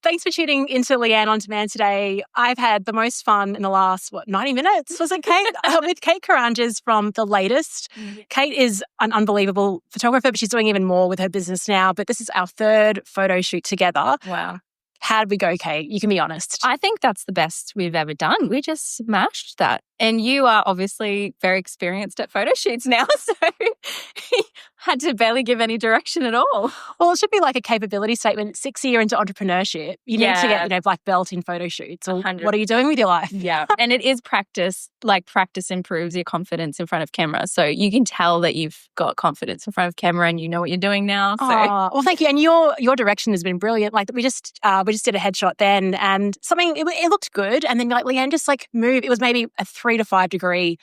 Thanks for tuning into Leanne on Demand today. I've had the most fun in the last, 90 minutes? Was it, Kate? With Kate Karanges from The Latest. Kate is an unbelievable photographer, but she's doing even more with her business now. But this is our third photo shoot together. Wow. How did we go, Kate? You can be honest. I think that's the best we've ever done. We just smashed that. And you are obviously very experienced at photo shoots now, so had to barely give any direction at all. Well, it should be like a capability statement. 6 years into entrepreneurship, you need to get, black belt in photo shoots. Or 100. What are you doing with your life? Yeah. And it is practice. Like practice improves your confidence in front of camera. So you can tell that you've got confidence in front of camera and you know what you're doing now. So. Oh, well, thank you. And your direction has been brilliant. Like we just did a headshot then, and it looked good. And then Leanne just moved. It was maybe a 3 to 5 degree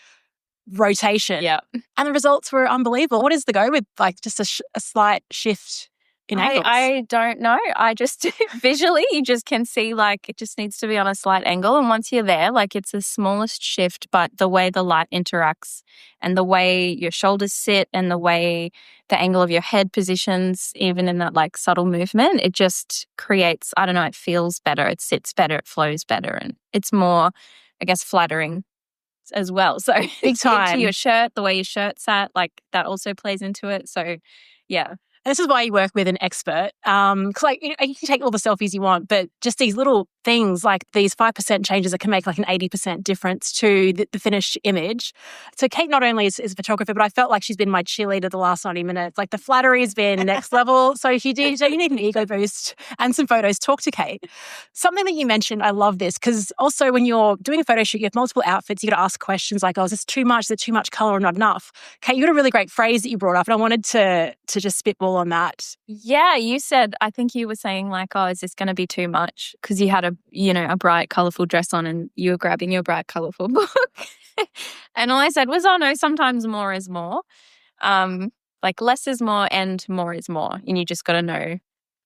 rotation. Yeah. And the results were unbelievable. What is the go with just a slight shift in angles? I don't know. I just visually you just can see it just needs to be on a slight angle. And once you're there, it's the smallest shift, but the way the light interacts and the way your shoulders sit and the way the angle of your head positions, even in that subtle movement, it just creates, I don't know, it feels better, it sits better, it flows better, and it's more, I guess, flattering as well. So big time. Into your shirt, the way your shirt sat, that also plays into it. So yeah. And this is why you work with an expert. Because you can take all the selfies you want, but just these little things like these 5% changes that can make an 80% difference to the finished image. So Kate not only is a photographer, but I felt like she's been my cheerleader the last 90 minutes. The flattery's been next level. So if you need an ego boost and some photos, talk to Kate. Something that you mentioned, I love this, because also when you're doing a photo shoot, you have multiple outfits. You got to ask questions like, is this too much? Is it too much color or not enough? Kate, you had a really great phrase that you brought up, and I wanted to just spitball on that. Yeah, you said, I think you were saying is this going to be too much? Because you had a bright, colourful dress on and you were grabbing your bright, colourful book. And all I said was, oh no, sometimes more is more. Less is more and more is more. And you just got to know,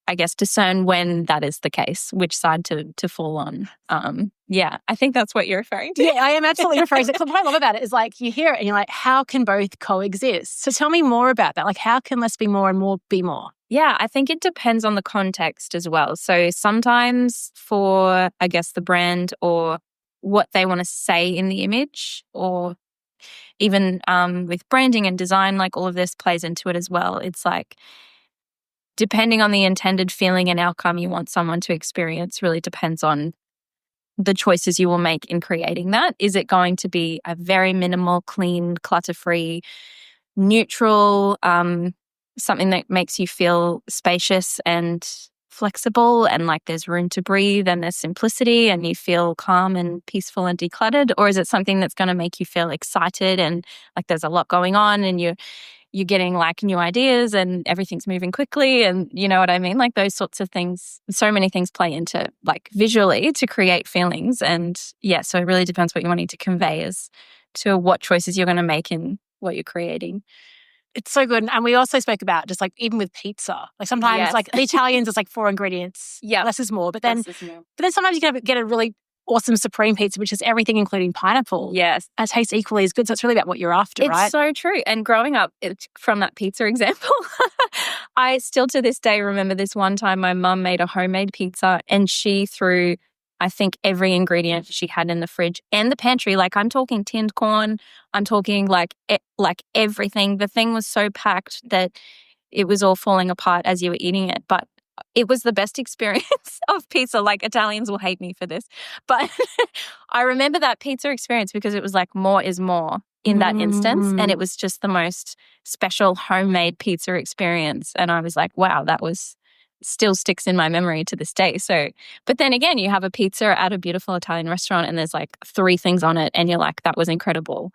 I guess, discern when that is the case, which side to fall on. Yeah, I think that's what you're referring to. Yeah, I am absolutely referring to it. What I love about it is you hear it and you're like, how can both coexist? So tell me more about that. How can less be more and more be more? Yeah, I think it depends on the context as well. So sometimes for, I guess, the brand or what they want to say in the image, or even with branding and design, all of this plays into it as well. It's depending on the intended feeling and outcome you want someone to experience really depends on the choices you will make in creating that. Is it going to be a very minimal, clean, clutter-free, neutral, something that makes you feel spacious and flexible and there's room to breathe and there's simplicity and you feel calm and peaceful and decluttered? Or is it something that's going to make you feel excited and there's a lot going on and you're getting new ideas and everything's moving quickly, and you know what I mean? Those sorts of things. So many things play into visually to create feelings. And yeah, so it really depends what you're wanting to convey as to what choices you're going to make in what you're creating. It's so good. And we also spoke about just even with pizza. Sometimes Yes. the Italians is 4 ingredients. Yeah. Less is more. But then sometimes you can get a really awesome supreme pizza, which is everything including pineapple. Yes. And it tastes equally as good. So it's really about what you're after, right? It's so true. And growing up from that pizza example, I still to this day remember this one time my mum made a homemade pizza and she threw, I think, every ingredient she had in the fridge and the pantry. I'm talking tinned corn. I'm talking everything. The thing was so packed that it was all falling apart as you were eating it. But it was the best experience of pizza. Italians will hate me for this. But I remember that pizza experience because it was more is more in that instance. And it was just the most special homemade pizza experience. And I was like, wow, that was still sticks in my memory to this day. So, but then again, you have a pizza at a beautiful Italian restaurant and there's 3 things on it and you're like, that was incredible.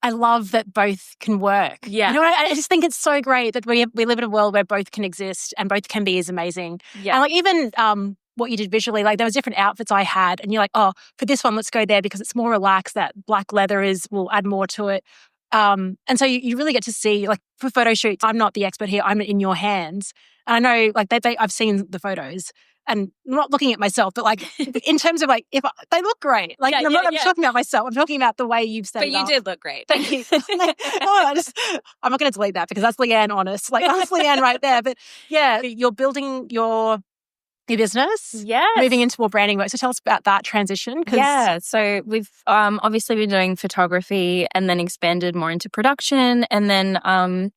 I love that both can work. Yeah. I just think it's so great that we live in a world where both can exist and both can be as amazing. Yeah. And even what you did visually, there was different outfits I had and you're like, oh, for this one, let's go there because it's more relaxed. That black leather will add more to it. And so you really get to see, for photo shoots, I'm not the expert here, I'm in your hands. And I know, I've seen the photos and I'm not looking at myself, but in terms of they look great. I'm not talking about myself. I'm talking about the way you've set it up. But you did look great. Thank you. I'm not going to delete that because that's Leanne honest. That's Leanne right there. But yeah, you're building your your business, Yes. moving into more branding work. So tell us about that transition. Yeah. So we've obviously been doing photography and then expanded more into production. And then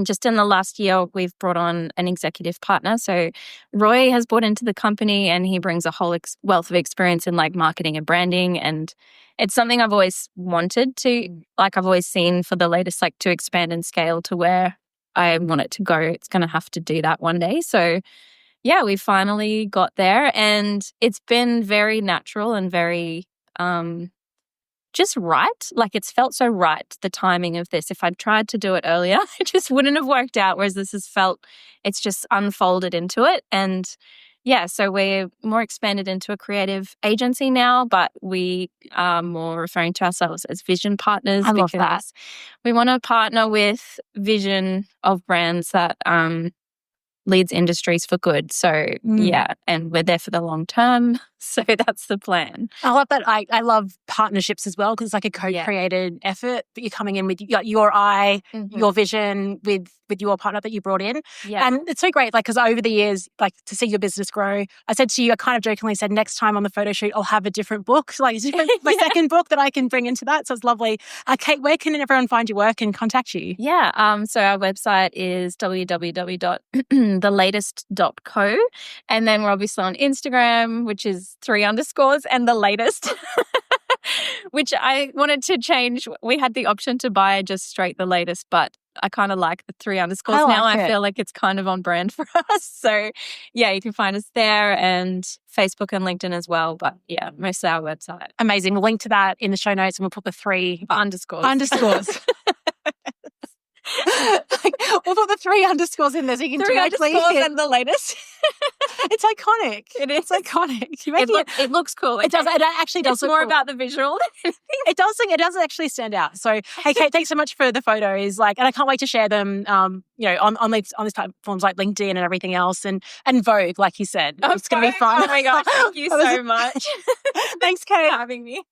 just in the last year, we've brought on an executive partner. So Roy has brought into the company and he brings a whole wealth of experience in like marketing and branding. And it's something I've always wanted to, like I've always seen for the latest, like to expand and scale to where I want it to go. It's going to have to do that one day. So yeah, we finally got there and it's been very natural and very just right. Like it's felt so right, the timing of this. If I'd tried to do it earlier, it just wouldn't have worked out. Whereas this has felt, it's just unfolded into it. And yeah, so we're more expanded into a creative agency now, but we are more referring to ourselves as vision partners. I love that. We want to partner with vision of brands that leads industries for good. So yeah, and we're there for the long term. So that's the plan. I love that. I love partnerships as well because it's like a co-created effort that you're coming in with your eye, your vision with your partner that you brought in. Yeah. And it's so great, like, because over the years, like, to see your business grow, I said to you, I kind of jokingly said, next time on the photo shoot, I'll have a different book, like my second book that I can bring into that. So it's lovely. Kate, where can everyone find your work and contact you? Yeah. So our website is www.thelatest.co. And then we're obviously on Instagram, which is 3 underscores and the latest, which I wanted to change. We had the option to buy just straight the latest, but I kind of like the 3 underscores now. I feel like it's kind of on brand for us. So yeah, you can find us there and Facebook and LinkedIn as well. But yeah, mostly our website. Amazing. We'll link to that in the show notes and we'll put the 3 underscores. We'll put the 3 underscores in there so you can 3 directly underscores and the latest. It's iconic. It's iconic. It looks cool. It does. It actually does. It's more about the visual. It does actually stand out. So, hey, Kate, thanks so much for the photos. Like, and I can't wait to share them. On these platforms like LinkedIn and everything else, and Vogue, like you said. It's going to be fun. Oh my gosh, thank you so much. Thanks, Kate, for having me.